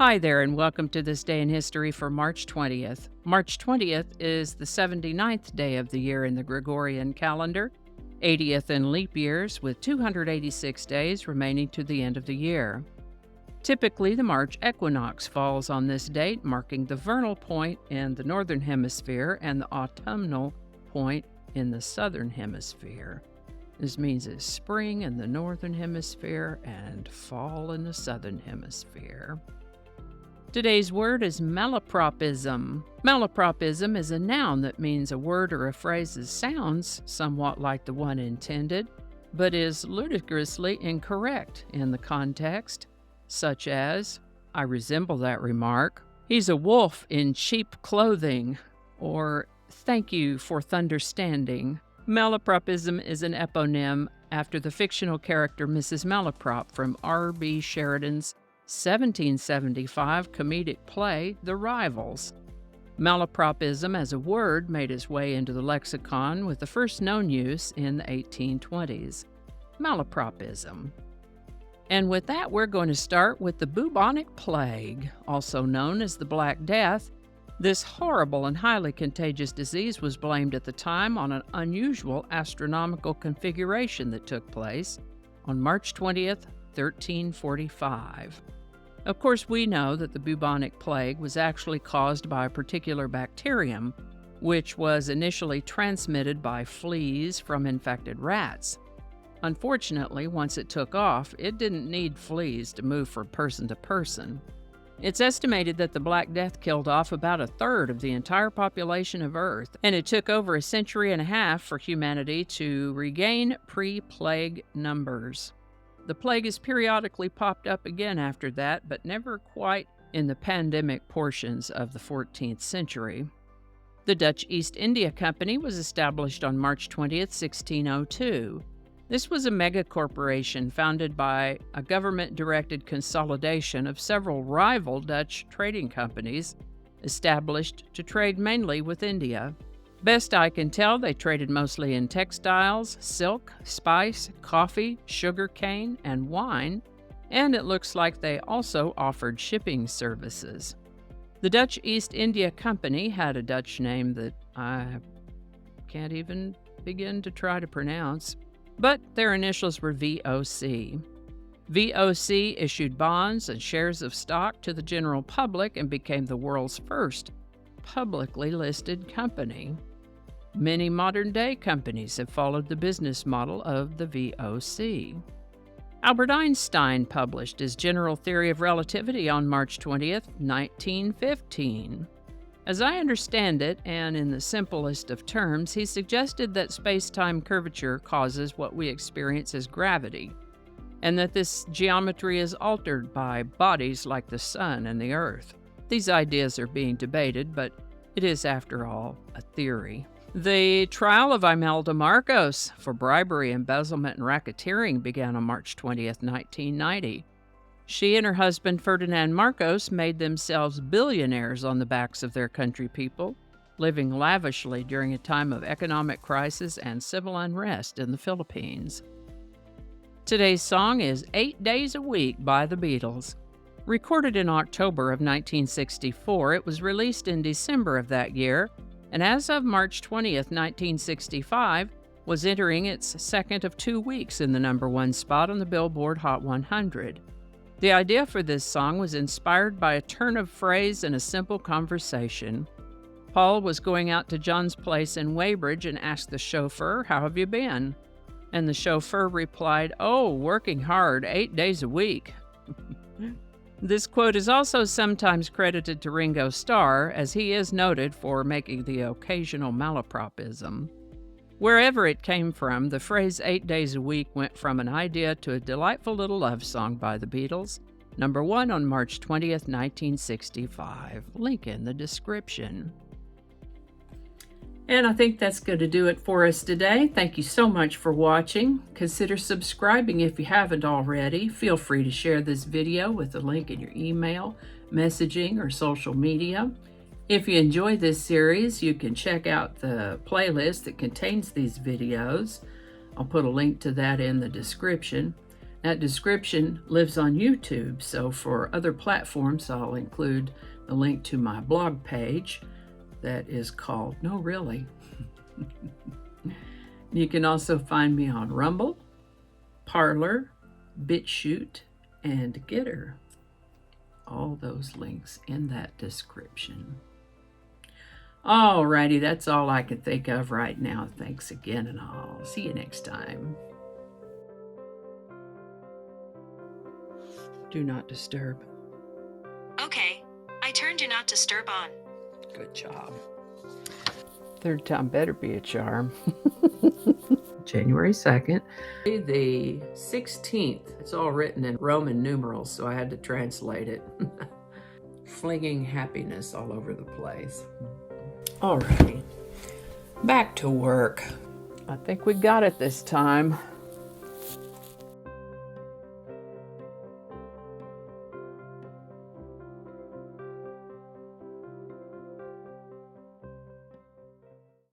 Hi there, and welcome to this day in history for March 20th. March 20th is the 79th day of the year in the Gregorian calendar, 80th in leap years, with 286 days remaining to the end of the year. Typically, the March equinox falls on this date, marking the vernal point in the northern hemisphere and the autumnal point in the southern hemisphere. This means it's spring in the northern hemisphere and fall in the southern hemisphere. Today's word is malapropism. Malapropism is a noun that means a word or a phrase that sounds somewhat like the one intended, but is ludicrously incorrect in the context, such as, "I resemble that remark," "He's a wolf in cheap clothing," or "Thank you for thunderstanding." Malapropism is an eponym after the fictional character Mrs. Malaprop from R.B. Sheridan's 1775 comedic play, The Rivals. Malapropism as a word made its way into the lexicon with the first known use in the 1820s. Malapropism. And with that, we're going to start with the Bubonic Plague, also known as the Black Death. This horrible and highly contagious disease was blamed at the time on an unusual astronomical configuration that took place on March 20th, 1345. Of course, we know that the bubonic plague was actually caused by a particular bacterium, which was initially transmitted by fleas from infected rats. Unfortunately, once it took off, it didn't need fleas to move from person to person. It's estimated that the Black Death killed off about a third of the entire population of Earth, and it took over a century and a half for humanity to regain pre-plague numbers. The plague has periodically popped up again after that, but never quite in the pandemic portions of the 14th century. The Dutch East India Company was established on March 20th, 1602. This was a megacorporation founded by a government-directed consolidation of several rival Dutch trading companies established to trade mainly with India. Best I can tell, they traded mostly in textiles, silk, spice, coffee, sugar cane, and wine, and it looks like they also offered shipping services. The Dutch East India Company had a Dutch name that I can't even begin to try to pronounce, but their initials were VOC. VOC issued bonds and shares of stock to the general public and became the world's first publicly listed company. Many modern-day companies have followed the business model of the VOC. Albert Einstein published his general theory of relativity on March 20th, 1915. As I understand it, and in the simplest of terms, he suggested that space-time curvature causes what we experience as gravity, and that this geometry is altered by bodies like the Sun and the Earth. These ideas are being debated, but it is, after all, a theory. The trial of Imelda Marcos for bribery, embezzlement, and racketeering began on March 20th, 1990. She and her husband Ferdinand Marcos made themselves billionaires on the backs of their country people, living lavishly during a time of economic crisis and civil unrest in the Philippines. Today's song is 8 Days a Week by the Beatles. Recorded in October of 1964, it was released in December of that year, and as of March 20th, 1965, was entering its second of 2 weeks in the #1 spot on the Billboard Hot 100. The idea for this song was inspired by a turn of phrase in a simple conversation. Paul was going out to John's place in Weybridge and asked the chauffeur, "How have you been?" And the chauffeur replied, "Oh, working hard, 8 days a week." This quote is also sometimes credited to Ringo Starr, as he is noted for making the occasional malapropism. Wherever it came from, the phrase 8 days a week went from an idea to a delightful little love song by the Beatles, #1 on March 20th, 1965. Link in the description. And I think that's going to do it for us today. Thank you so much for watching. Consider subscribing if you haven't already. Feel free to share this video with the link in your email, messaging, or social media. If you enjoy this series, you can check out the playlist that contains these videos. I'll put a link to that in the description. That description lives on YouTube, so for other platforms, I'll include the link to my blog page that is called No Really. You can also find me on Rumble, Parler, BitChute, and Getter. All those links in that description. Alrighty, that's all I can think of right now. Thanks again, and I'll see you next time. Do not disturb. Okay, I turned Do Not Disturb on. Good job. Third time better be a charm. January 2nd, the 16th. It's all written in Roman numerals, so I had to translate it. Flinging happiness all over the place. All right, back to work. I think we got it this time.